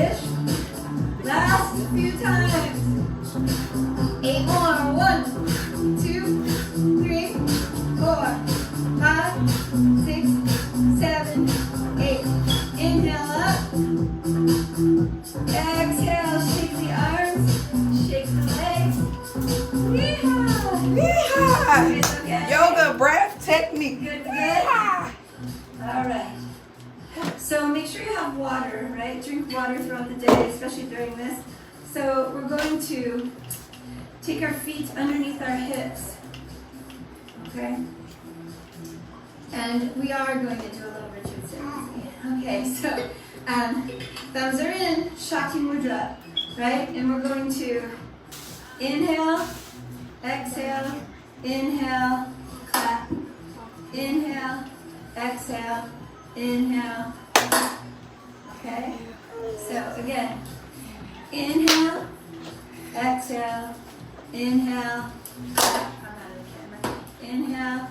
ish. Last few times. 8 more. 1, 2, 3, 4, 5, 6, 7, 8. Inhale up. Exhale, shake the arms, shake the legs. Yeehaw! Yeehaw! It's okay. Yoga breath technique. Good, good. Yeehaw! All right. So make sure you have water, right? Drink water throughout the day, especially during this. So we're going to take our feet underneath our hips, okay? And we are going to do a little Richard Simmons. Okay, so thumbs are in, Shakti Mudra, right? And we're going to inhale, exhale, inhale, clap. Inhale, exhale, inhale. Okay? So again, inhale, exhale, inhale, clap. I'm out of the camera. Inhale,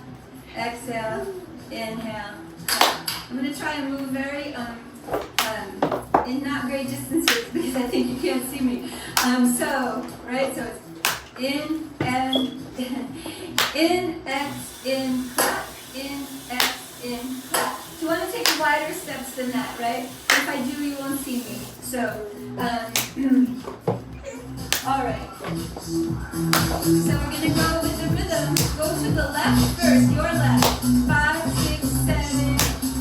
exhale, inhale. I'm going to try and move very in not great distances because I think you can't see me. So it's in and in, X, in, clap, in, X, in, clap. Do you want to take wider steps than that, right? If I do, you won't see me. So, all right. So we're going to go with the rhythm. Go to the left first, your left. 5, 6, 7.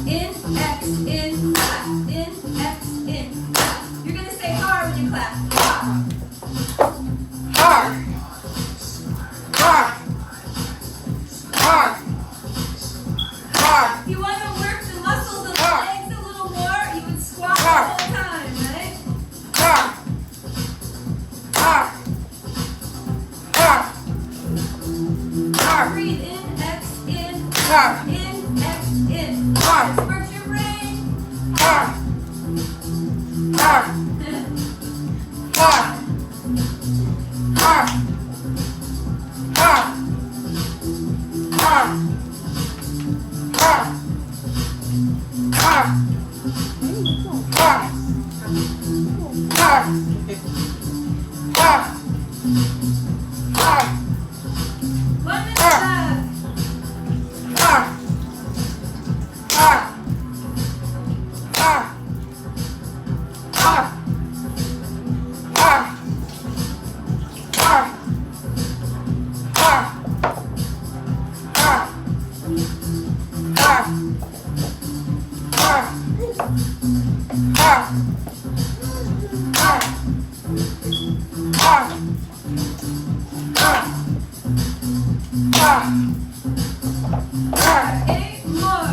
In, X, in, clap. In, X, in, clap. You're going to say hard when you clap. Hard. Hard. Hard. Hard. If you want to work the muscles of the legs a little more, you would squat the Hard. whole time, right? Hard. Hard. Hard. Hard. Breathe in, X, in, Hard. in, X, in. Hard. Let's work your brain. Hard. Hard. Hard. Hard. Hard. Hard. Hard. Hard. Hard. Hard. Hard. Hard. 1 minute Hard. left. Hard. Hard. Hard. Hard. Hard. Hard. Hard. Hard. Hard. Hard. Hard. Hard. Hard. Hard. Hard. 8 more.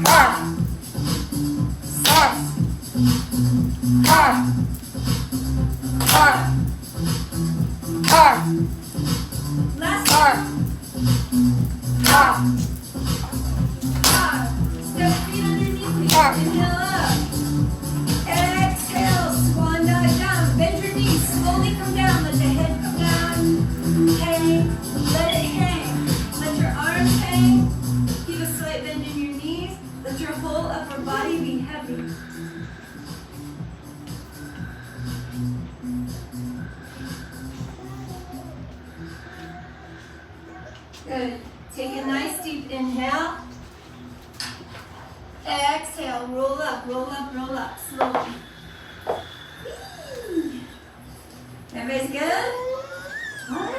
Hard. Hard. Hard. Hard. Hard. Last Hard. Hard. hard. Step feet underneath you. Hard. Inhale up. Exhale. Swan dive down. Bend your knees. Slowly come down. Let the head come down. Hang. Let it hang. Let your arms hang. Keep a slight bend in your knees. Let your whole upper body be heavy. Good. Take a nice deep inhale. Exhale. Roll up, roll up, roll up. Slowly. Everybody's good? All right.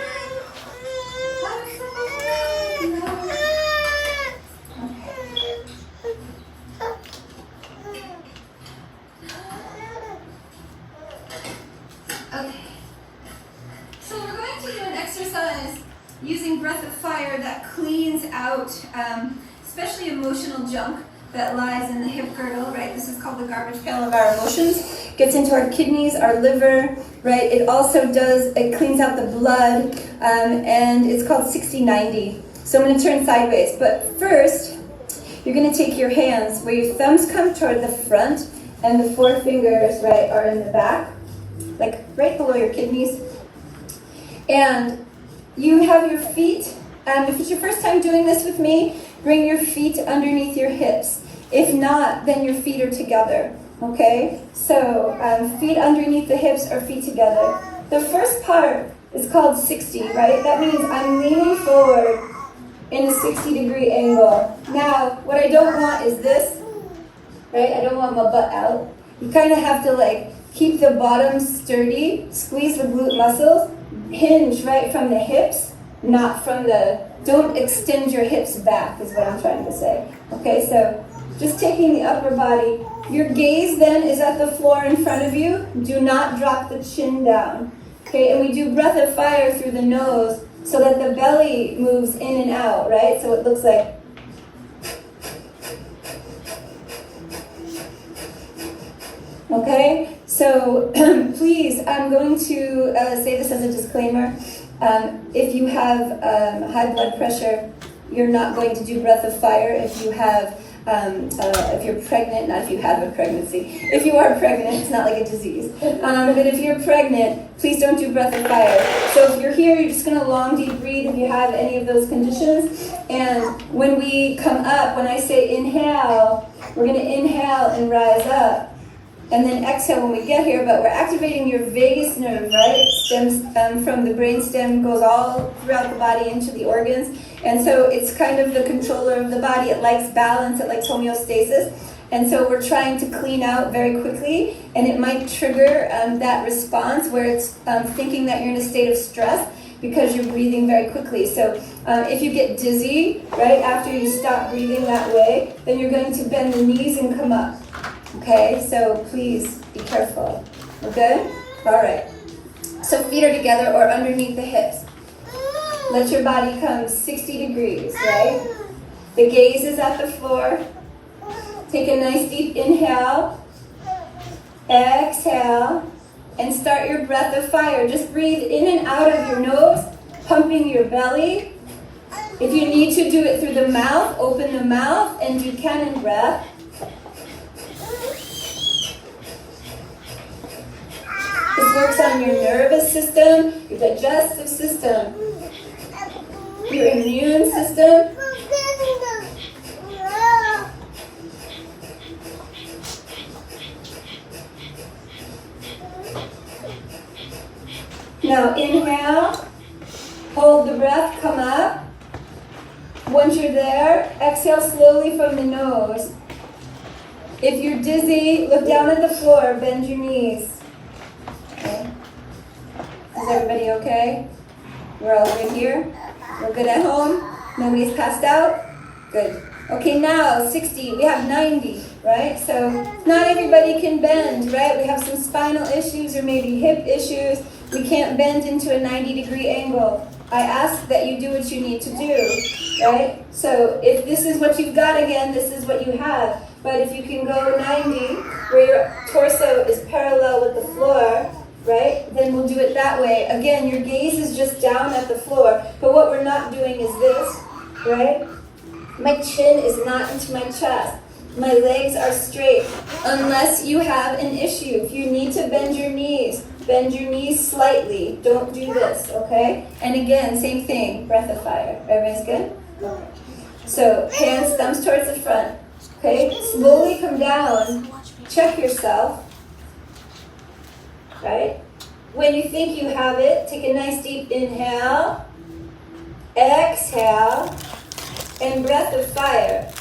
Okay. So we're going to do an exercise using breath of fire that cleans out especially emotional junk that lies in the hip girdle, right? This is called the garbage pail of our emotions. Gets into our kidneys, our liver, right? It also it cleans out the blood, and it's called 60-90. So I'm going to turn sideways. But first, you're going to take your hands where your thumbs come toward the front and the 4 fingers, right, are in the back, like right below your kidneys. And you have your feet, if it's your first time doing this with me, bring your feet underneath your hips. If not, then your feet are together. Okay, so feet underneath the hips or feet together. The first part is called 60, right? That means I'm leaning forward in a 60-degree angle. Now, what I don't want is this, right? I don't want my butt out. You kind of have to like keep the bottom sturdy, squeeze the glute muscles, hinge right from the hips, not from the, don't extend your hips back is what I'm trying to say. Okay, so just taking the upper body. Your gaze then is at the floor in front of you. Do not drop the chin down. Okay, and we do breath of fire through the nose so that the belly moves in and out, right? So it looks like, okay? So please, I'm going to say this as a disclaimer. If you have high blood pressure, you're not going to do breath of fire. If you have, if you're pregnant, not if you have a pregnancy. If you are pregnant, it's not like a disease. But if you're pregnant, please don't do breath of fire. So if you're here, you're just going to long, deep breathe if you have any of those conditions. And when we come up, when I say inhale, we're going to inhale and rise up. And then exhale when we get here, but we're activating your vagus nerve, right? Stems from the brain stem, goes all throughout the body into the organs. And so it's kind of the controller of the body. It likes balance, it likes homeostasis. And so we're trying to clean out very quickly, and it might trigger that response where it's thinking that you're in a state of stress because you're breathing very quickly. So if you get dizzy, right, after you stop breathing that way, then you're going to bend the knees and come up. Okay, so please be careful. We're good? All right. So feet are together or underneath the hips. Let your body come 60 degrees, right? The gaze is at the floor. Take a nice deep inhale. Exhale. And start your breath of fire. Just breathe in and out of your nose, pumping your belly. If you need to do it through the mouth, open the mouth and do cannon breath. This works on your nervous system, your digestive system, your immune system. Now inhale, hold the breath, come up. Once you're there, exhale slowly from the nose. If you're dizzy, look down at the floor, bend your knees. Okay. Is everybody okay? We're all good here? We're good at home? Nobody's passed out? Good. Okay, now 60, we have 90, right? So not everybody can bend, right? We have some spinal issues or maybe hip issues. We can't bend into a 90-degree angle. I ask that you do what you need to do, right? So if this is what you've got again, this is what you have. But if you can go 90, where your torso is parallel with the floor, right? Then we'll do it that way. Again, your gaze is just down at the floor. But what we're not doing is this, right? My chin is not into my chest. My legs are straight. Unless you have an issue. If you need to bend your knees slightly. Don't do this, okay? And again, same thing, breath of fire. Everybody's good? Okay. So hands, thumbs towards the front. Okay? Slowly come down. Check yourself. Right? When you think you have it, take a nice deep inhale, exhale, and breath of fire.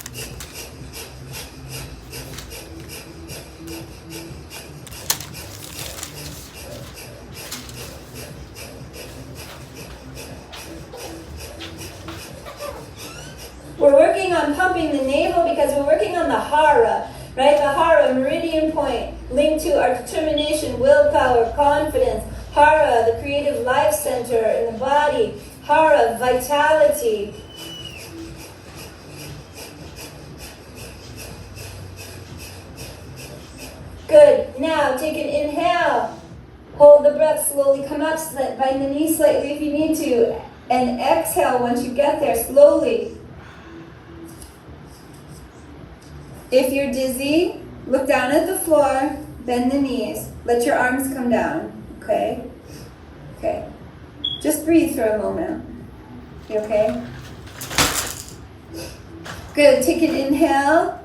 We're working on pumping the navel because we're working on the hara. Right? The hara, meridian point, linked to our determination, willpower, confidence. Hara, the creative life center in the body. Hara, vitality. Good. Now take an inhale. Hold the breath, slowly come up, bend the knee slightly if you need to. And exhale once you get there, slowly. If you're dizzy, look down at the floor, bend the knees, let your arms come down, okay? Okay. Just breathe for a moment. You okay? Good. Take an inhale.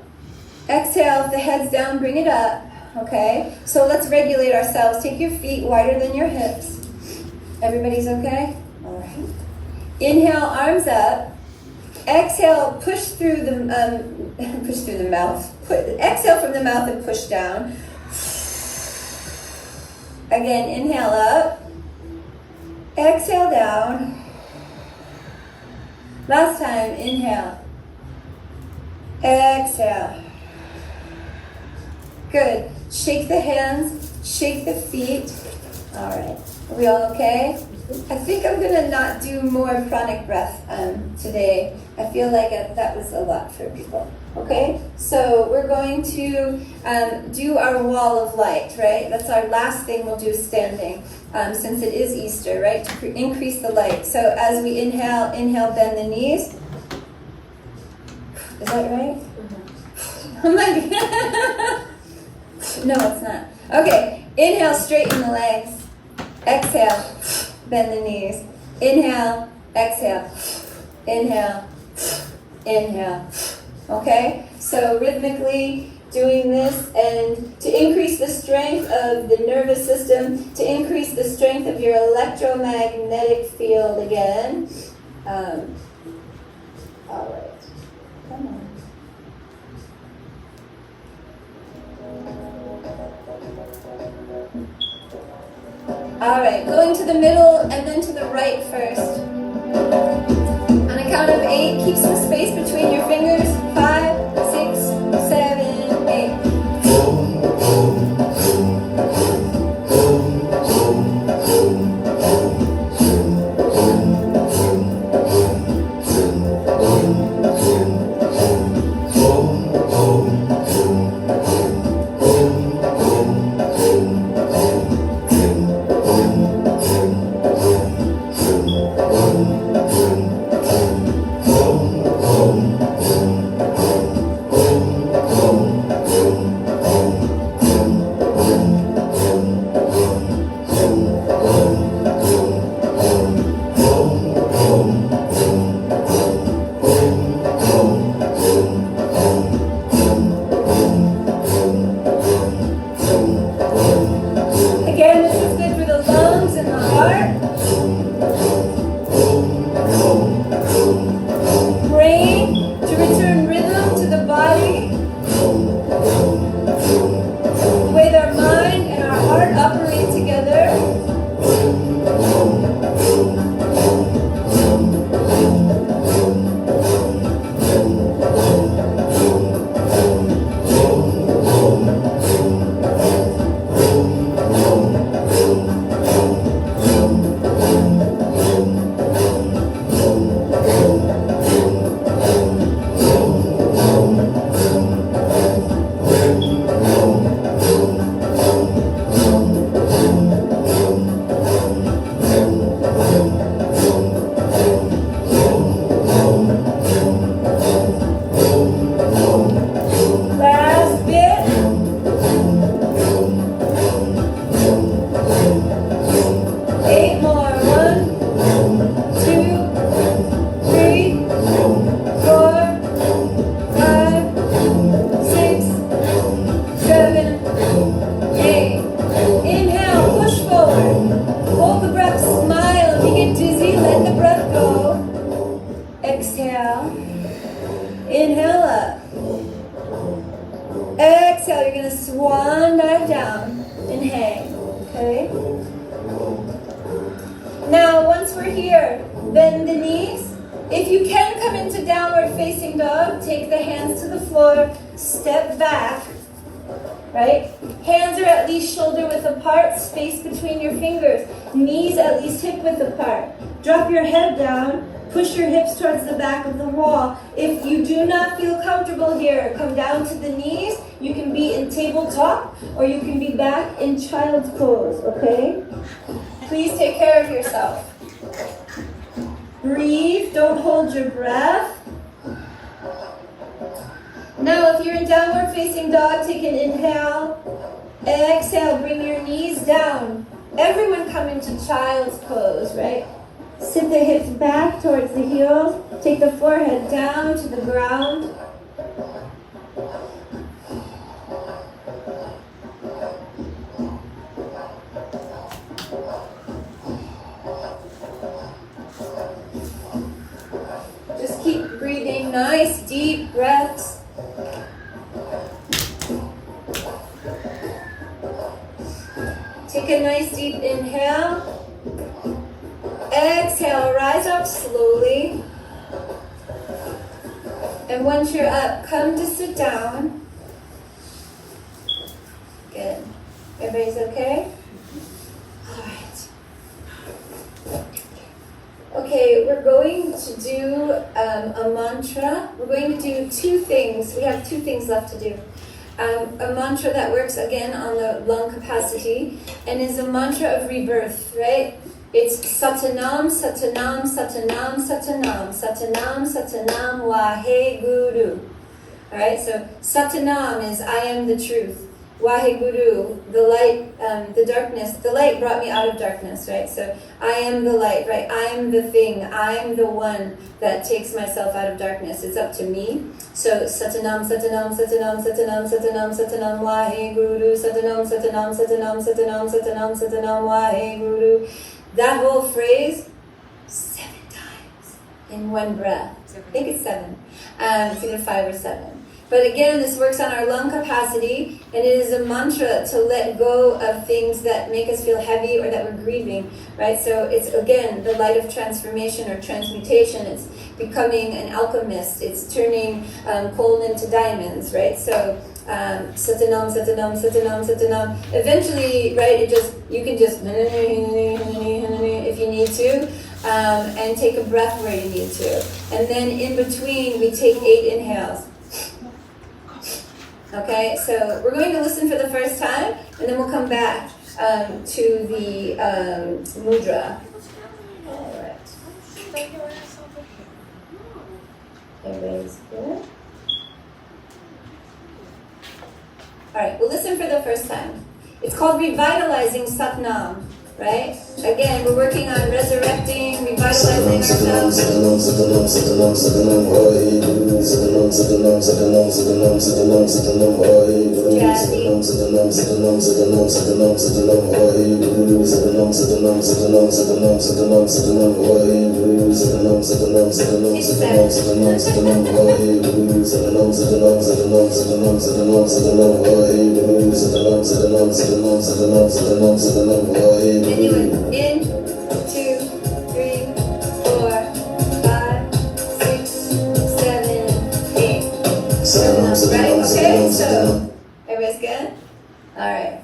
Exhale. If the head's down, bring it up. Okay? So let's regulate ourselves. Take your feet wider than your hips. Everybody's okay? All right. Inhale, arms up. Exhale, push through the mouth. Exhale from the mouth and push down. Again, inhale up. Exhale down. Last time, inhale. Exhale. Good. Shake the hands, shake the feet. All right. Are we all okay? I think I'm going to not do more pranic breath today. I feel like that was a lot for people. Okay? So we're going to do our wall of light, right? That's our last thing we'll do standing, since it is Easter, right? To increase the light. So as we inhale, bend the knees. Is that right? Oh my God. No, it's not. Okay. Inhale, straighten the legs. Exhale, bend the knees. Inhale, exhale. Inhale, inhale. Okay? So rhythmically doing this, and to increase the strength of the nervous system, to increase the strength of your electromagnetic field again. All right. Come on. All right, going to the middle and then to the right first. On a count of 8, keep some space between your fingers. 5, 6, 7, 8. Drop your head down, push your hips towards the back of the wall. If you do not feel comfortable here, come down to the knees. You can be in tabletop or you can be back in child's pose, okay? Please take care of yourself. Breathe, don't hold your breath. Now if you're in downward facing dog, take an inhale. Exhale, bring your knees down. Everyone come into child's pose, right? Sit the hips back towards the heels. Take the forehead down to the ground. Just keep breathing nice, deep breaths. Take a nice deep inhale. Exhale, rise up slowly. And once you're up, come to sit down. Good. Everybody's okay? All right. Okay, we're going to do a mantra. We're going to do two things. We have two things left to do. A mantra that works again on the lung capacity and is a mantra of rebirth, right? It's Satanam, Satanam, Satanam, Satanam, Satanam, Satanam, Waheguru. All right, so Satanam is I am the truth. Waheguru, the light, the darkness. The light brought me out of darkness, right? So I am the light, right? I am the thing. I am the one that takes myself out of darkness. It's up to me. So Satanam, Satanam, Satanam, Satanam, Satanam, Satanam, Waheguru, Satanam, Satanam, Satanam, Satanam, Satanam, Satanam, Waheguru. That whole phrase 7 times in one breath. I think it's 7. It's either 5 or 7. But again, this works on our lung capacity, and it is a mantra to let go of things that make us feel heavy or that we're grieving, right? So it's, again, the light of transformation or transmutation. It's becoming an alchemist. It's turning coal into diamonds, right? So Satanam, Satanam, Satanam, Satanam. Eventually, right, you can just if you need to, and take a breath where you need to. And then in between, we take 8 inhales. Okay, so we're going to listen for the first time, and then we'll come back to the mudra. All right. Everybody's good? All right, we'll listen for the first time. It's called Revitalizing Satnam, right? Again, we're working on resurrecting, revitalizing ourselves. Anyway, in 2, 3, 4, 5, 6, 7, 8. Right? Okay, so everybody's good? Alright.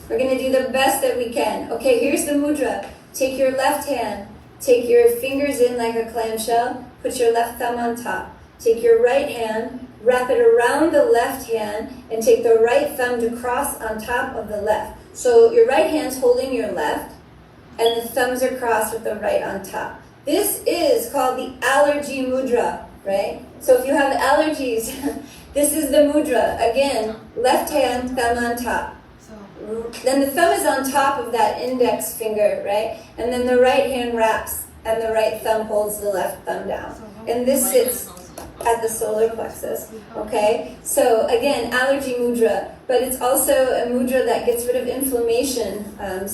We're gonna do the best that we can. Okay, here's the mudra. Take your left hand, take your fingers in like a clamshell, put your left thumb on top. Take your right hand, wrap it around the left hand, and take the right thumb to cross on top of the left. So your right hand's holding your left, and the thumbs are crossed with the right on top. This is called the allergy mudra, right? So if you have allergies, this is the mudra. Again, left hand, thumb on top. Then the thumb is on top of that index finger, right? And then the right hand wraps, and the right thumb holds the left thumb down. And this sits at the solar plexus, okay? So again, allergy mudra, but it's also a mudra that gets rid of inflammation. And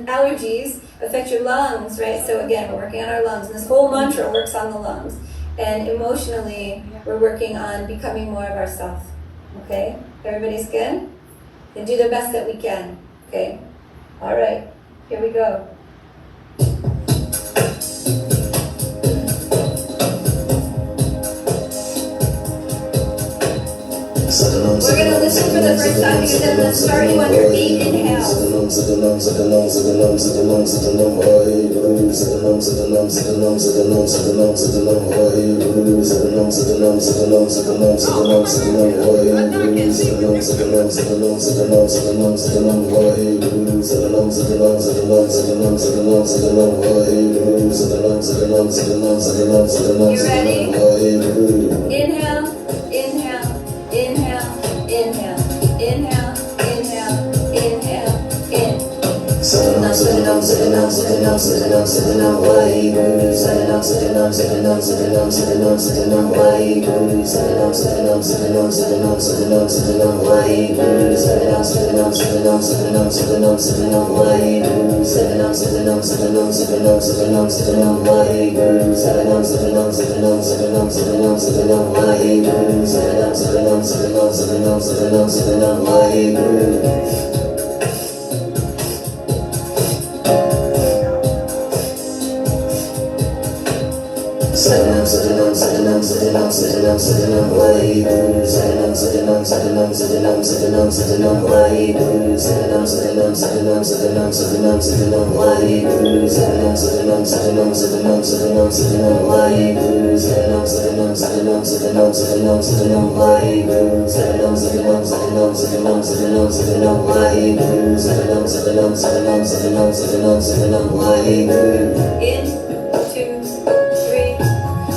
allergies affect your lungs, right? So again, we're working on our lungs, and this whole mantra works on the lungs. And emotionally, we're working on becoming more of ourselves, okay? Everybody's good? Then do the best that we can, okay? All right, here we go. We're going to listen for the first time because I'm going to start you on your 8 inhales. You ready? Inhale, inhale, inhale, inhale, inhale, inhale, inhale, in. In 2, 3,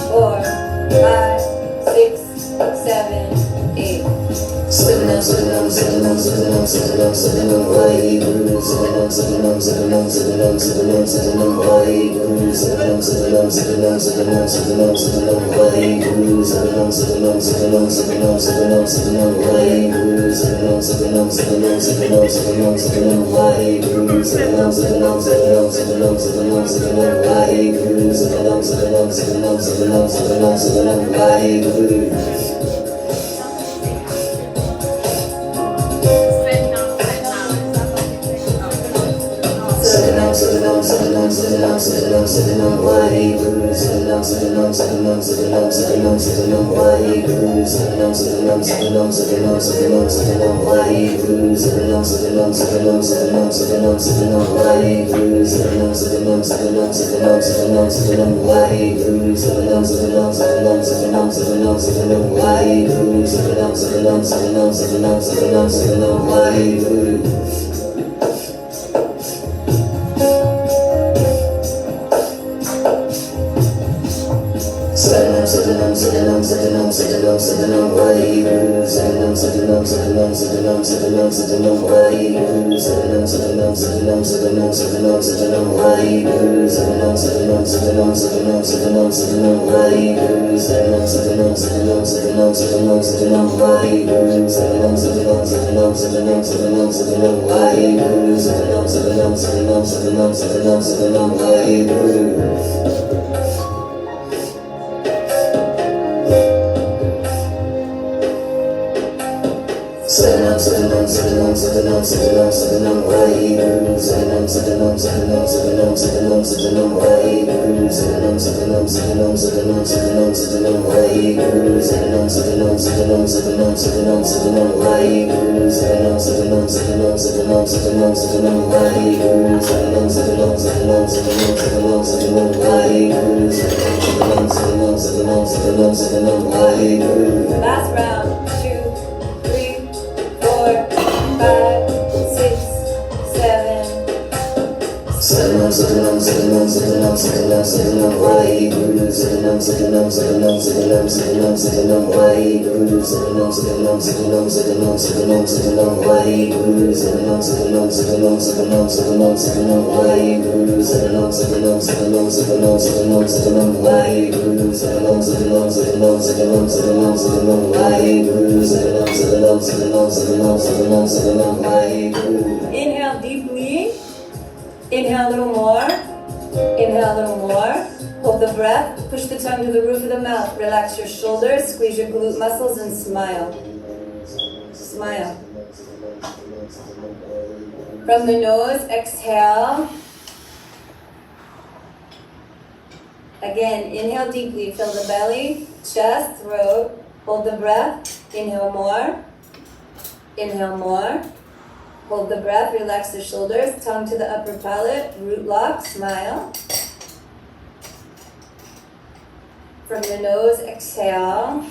4, 5, 6, 7, 8. Last round. 2, 3, 4, 5, 6, 7. Inhale deeply. Inhale a little more. Inhale a little more. Hold the breath. Push the tongue to the roof of the mouth. Relax your shoulders. Squeeze your glute muscles and smile. Smile. From the nose, exhale. Again, inhale deeply. Fill the belly, chest, throat. Hold the breath. Inhale more. Inhale more. Hold the breath. Relax the shoulders. Tongue to the upper palate. Root lock. Smile. From the nose, exhale.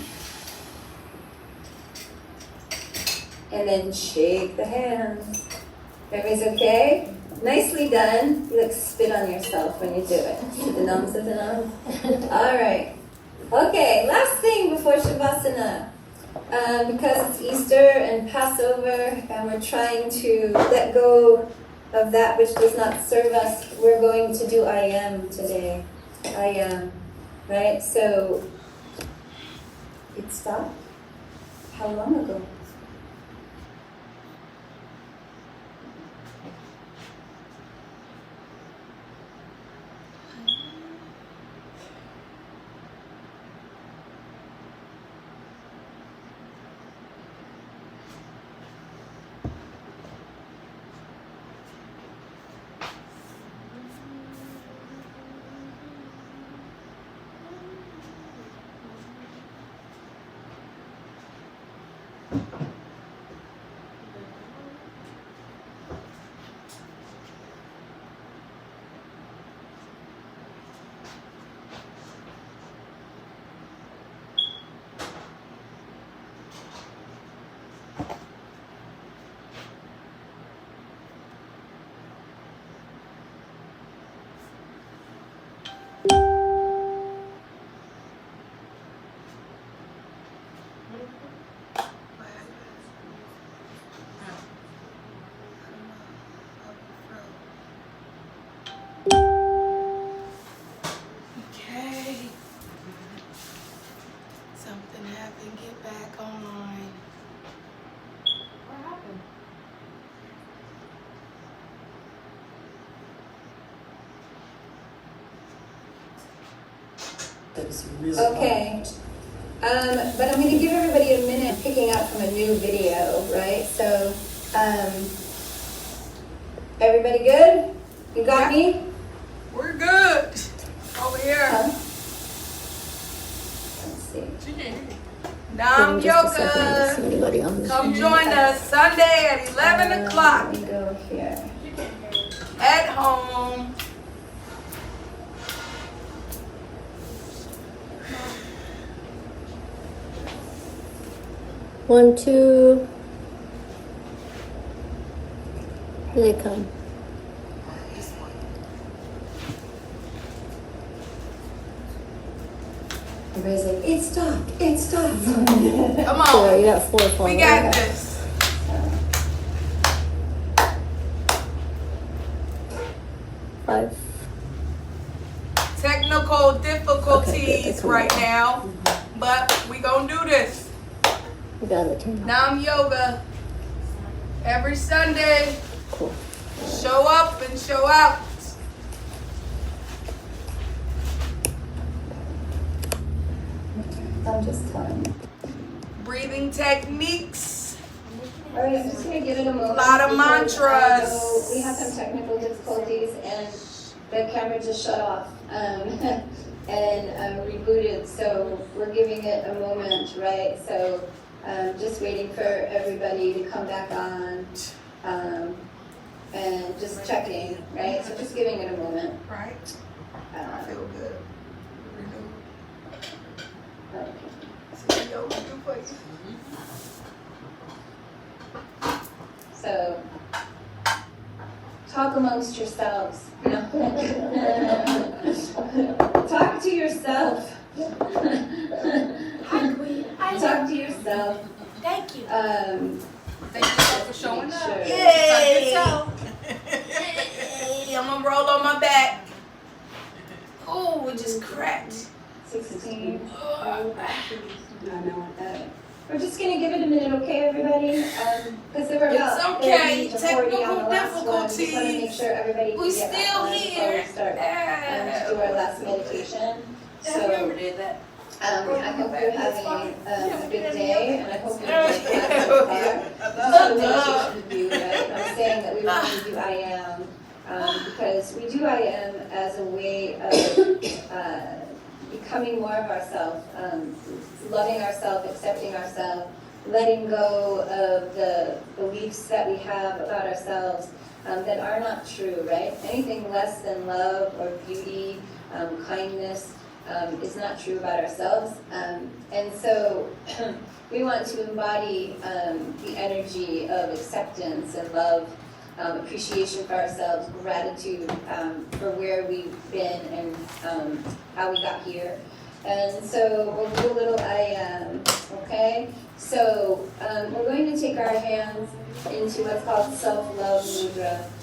And then shake the hands. Everybody's okay? Nicely done. You like spit on yourself when you do it. Sit-a-num, sit-a-num. All right. Okay, last thing before Shavasana. Because it's Easter and Passover, and we're trying to let go of that which does not serve us, we're going to do I am today. I am. Right? So, it stopped? How long ago? Okay. Something happened. Get back online. What happened? It's really Okay. But I'm going to give everybody a minute picking up from a new video, right? So, everybody good? You got me? We're good. Over here. Huh? Let's see. Nam Yoga. Come join us Sunday at 11 o'clock Let me go here. at home. One, two. Here they come. Everybody's like, it stopped, it stopped. Come Four. on. You got four We followers. got this. 5. Technical Okay, difficulties good. right now, but we gonna do this. You got it. 10. Nam Yoga every Sunday. Cool. Show up and show out. I'm just telling you. Breathing techniques. All right, I'm just going to give it a moment. Lot of because I mantras. know we had some technical difficulties and the camera just shut off and rebooted. So we're giving it a moment, right? So just waiting for everybody to come back on and just checking, right? So just giving it a moment. Right? I feel good. Renewed. Okay. See yoga do for you. So, talk amongst yourselves. No. Talk to yourself. Talk to yourself. Thank you. Thank you for showing up. Sure. Yay! I'm gonna roll on my back. Oh, it just cracked. 16. We're just gonna give it a minute, okay, everybody? Because there were about It's okay. 30 to 40 on the Technical last one. Just want to make difficulties. sure everybody We can get back still on before we here. start to do our last meditation. Have you ever did that? I hope you're having a good day, and I hope you're enjoying class so far. This is a meditation to do, right? I'm saying that we want to do I am, because we do I am as a way of becoming more of ourselves, loving ourselves, accepting ourselves, letting go of the beliefs that we have about ourselves that are not true, right? Anything less than love or beauty, kindness, is not true about ourselves. And so we want to embody the energy of acceptance and love, appreciation for ourselves, gratitude for where we've been and how we got here. And so we'll do a little I am, okay? So we're going to take our hands into what's called self-love mudra.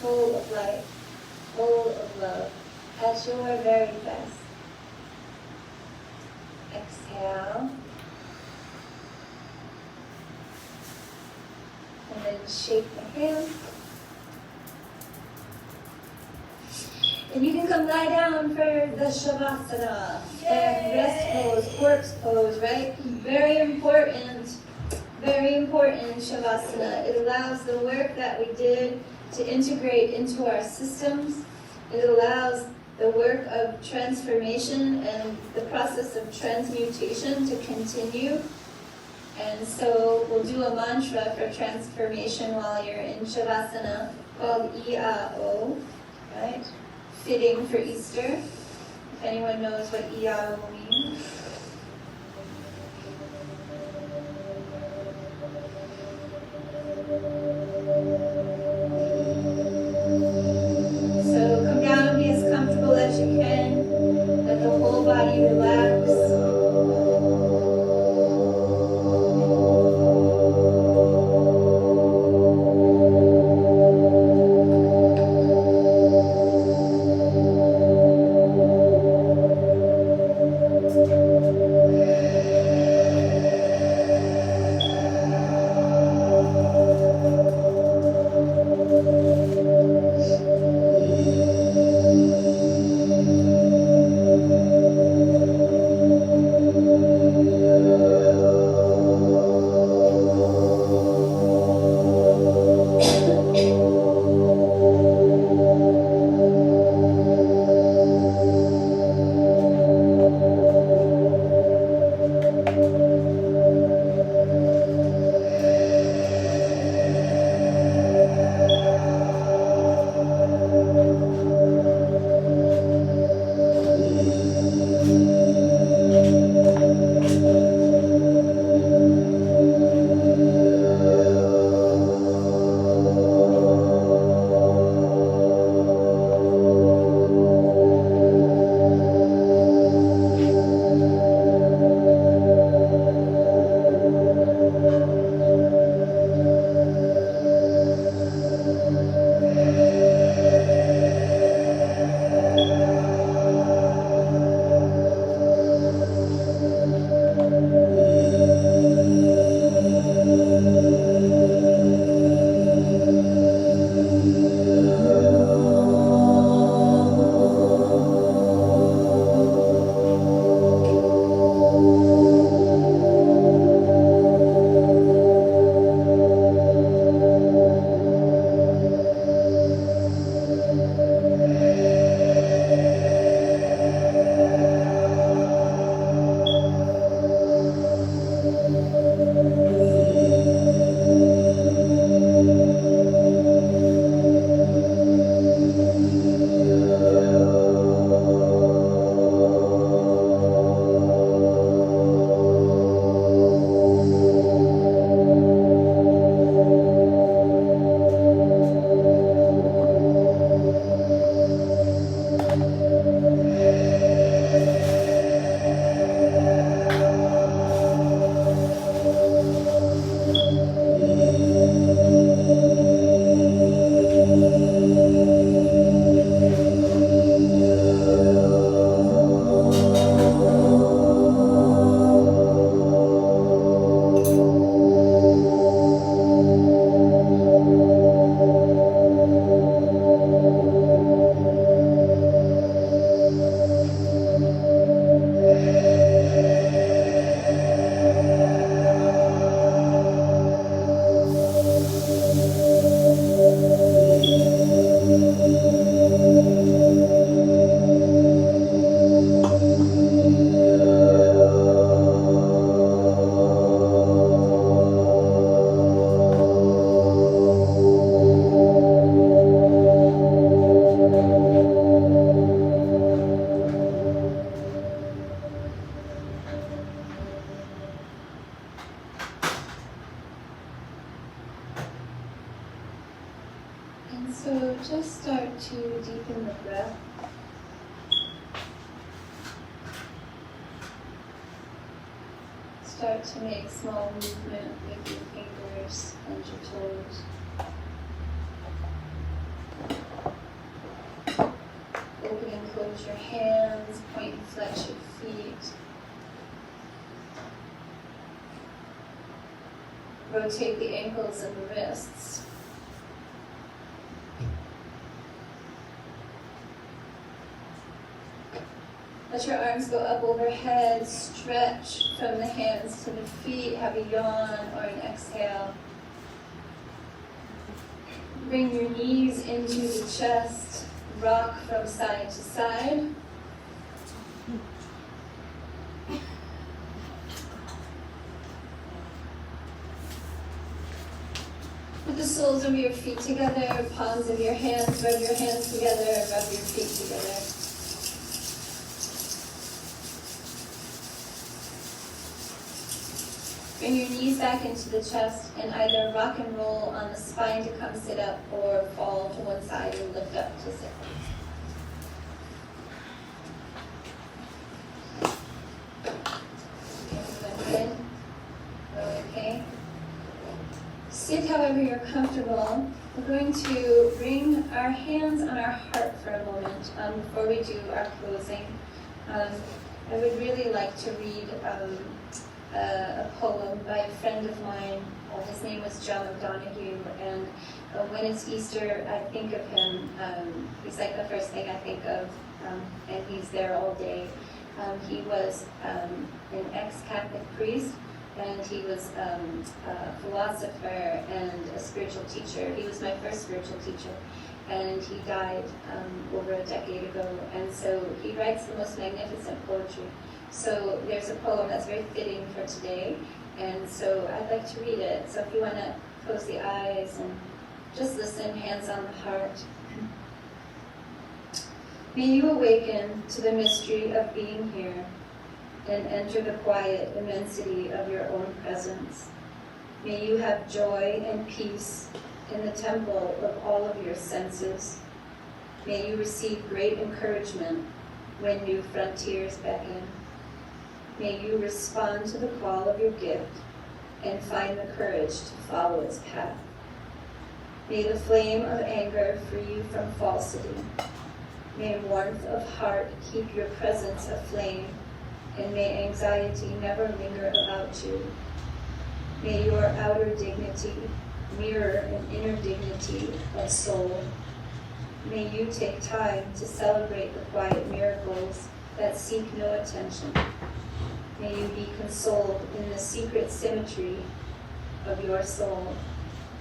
full of light, full of love, at your very best. Exhale. And then shake the hands. And you can come lie down for the Shavasana, the rest pose, corpse pose, right? Very important Shavasana. It allows the work that we did to integrate into our systems. It allows the work of transformation and the process of transmutation to continue. And so we'll do a mantra for transformation while you're in Shavasana called Iao, right? Fitting for Easter. If anyone knows what Iao means. So come down and be as comfortable as you can. Let the whole body relax. start to make small movement with your fingers and your toes. Open and close your hands, point and flex your feet. Rotate the ankles and the wrists. Let your arms go up overhead, stretch from the hands to the feet, have a yawn or an exhale. Bring your knees into the chest, rock from side to side. Put the soles of your feet together, palms of your hands, rub your hands together, rub your feet together. Bring your knees back into the chest and either rock and roll on the spine to come sit up or fall to one side and lift up to sit. Good. Okay. Sit however you're comfortable. We're going to bring our hands on our heart for a moment before we do our closing. I would really like to read a poem by a friend of mine. His name was John O'Donoghue, and when it's Easter, I think of him. He's like the first thing I think of, and he's there all day. He was an ex-Catholic priest, and he was a philosopher and a spiritual teacher. He was my first spiritual teacher, and he died over a decade ago, and so he writes the most magnificent poetry. So there's a poem that's very fitting for today, and so I'd like to read it. So if you want to close the eyes and just listen, hands on the heart. May you awaken to the mystery of being here and enter the quiet immensity of your own presence. May you have joy and peace in the temple of all of your senses. May you receive great encouragement when new frontiers beckon. May you respond to the call of your gift and find the courage to follow its path. May the flame of anger free you from falsity. May warmth of heart keep your presence aflame, and may anxiety never linger about you. May your outer dignity mirror an inner dignity of soul. May you take time to celebrate the quiet miracles that seek no attention. May you be consoled in the secret symmetry of your soul,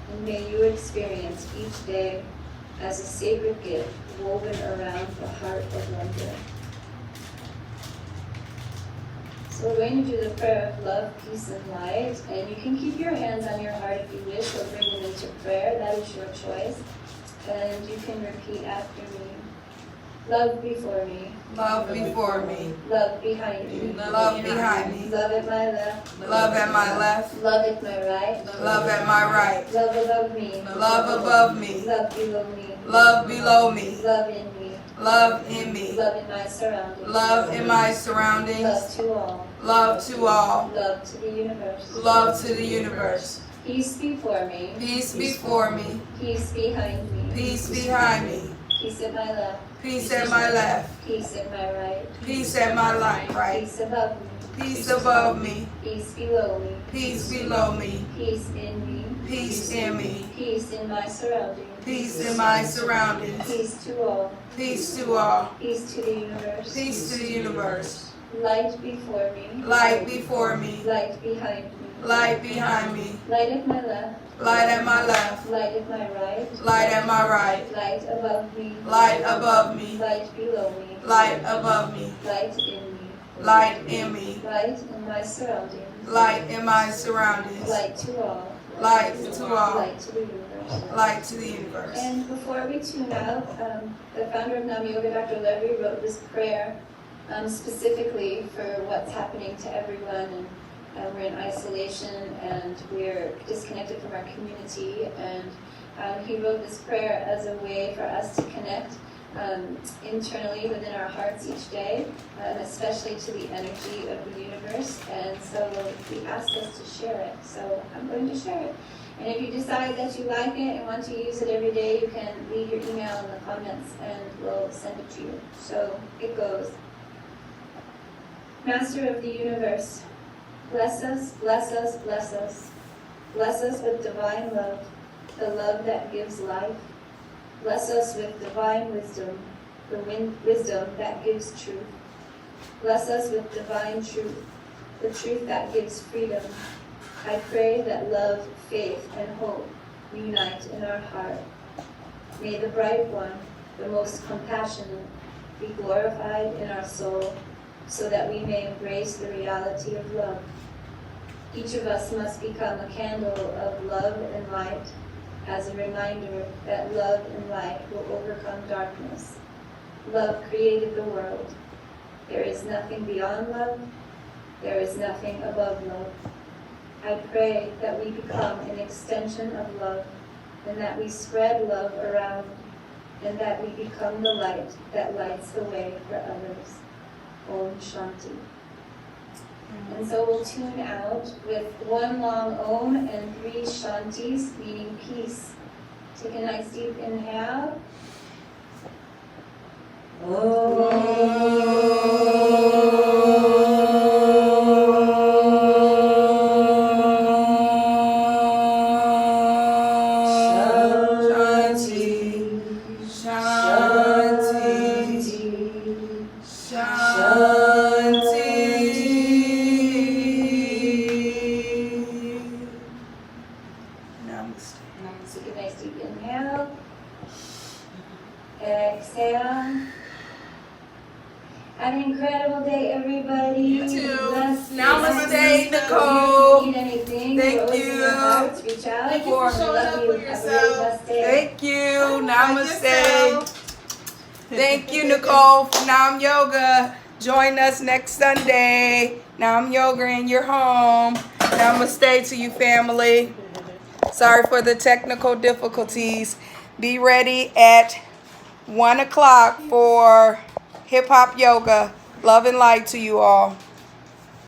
and may you experience each day as a sacred gift woven around the heart of wonder. So we're going to do the prayer of love, peace, and light, and you can keep your hands on your heart if you wish, or bring them into prayer. That is your choice. And you can repeat after me. Love before me. Love before me. Love behind me. Love behind me. Love at my left. Love at my left. Love at my right. Love at my right. Love above me. Love above me. Love below me. Love below me. Love in me. Love in me. Love in my surroundings. Love in my surroundings. Love to all. Love to all. Love to the universe. Love to the universe. Peace before me. Peace before me. Peace behind me. Peace behind me. Peace at my left. Peace at my left. Peace at my right. Peace at my right. Peace above me. Peace above me. Peace below me. Peace below me. Peace in me. Peace in me. Peace in my surroundings. Peace in my surroundings. Peace to all. Peace to all. Peace to the universe. Peace to the universe. Light before me. Light before me. Light behind me. Light behind me. Light at my left. Light at my left. Light at my right. Light at my right. Light above me. Light above me. Light below me. Light above me. Light in me. Light in me. Light in my surroundings. Light in my surroundings. Light to all. Light to all. Light to the universe. Light to the universe. And before we tune out, the founder of Nam Yoga, Dr. Levy, wrote this prayer specifically for what's happening to everyone. And we're in isolation and we're disconnected from our community. And he wrote this prayer as a way for us to connect internally within our hearts each day, especially to the energy of the universe. And so he asked us to share it. So I'm going to share it. And if you decide that you like it and want to use it every day, you can leave your email in the comments and we'll send it to you. So it goes. Master of the universe, bless us, bless us, bless us. Bless us with divine love, the love that gives life. Bless us with divine wisdom, the wisdom that gives truth. Bless us with divine truth, the truth that gives freedom. I pray that love, faith, and hope unite in our heart. May the bright one, the most compassionate, be glorified in our soul, so that we may embrace the reality of love. Each of us must become a candle of love and light, as a reminder that love and light will overcome darkness. Love created the world. There is nothing beyond love. There is nothing above love. I pray that we become an extension of love, and that we spread love around, and that we become the light that lights the way for others. Om Shanti. And so we'll tune out with one long Om and 3 Shantis, meaning peace. Take a nice deep inhale. Take a nice deep inhale. Exhale. Have an incredible day, everybody. You too. Bless Namaste, you. Nicole. If you need anything, Thank we're always in you. your hearts. Reach out. Thank you for showing Love up you. for Have a yourself. really blessed day. Thank you. Like Namaste. yourself. Thank you, Nicole, for Nam Yoga. Join us next Sunday. Nam Yoga in your home. Namaste to you, family. Sorry for the technical difficulties. Be ready at 1 o'clock for hip hop yoga. Love and light to you all.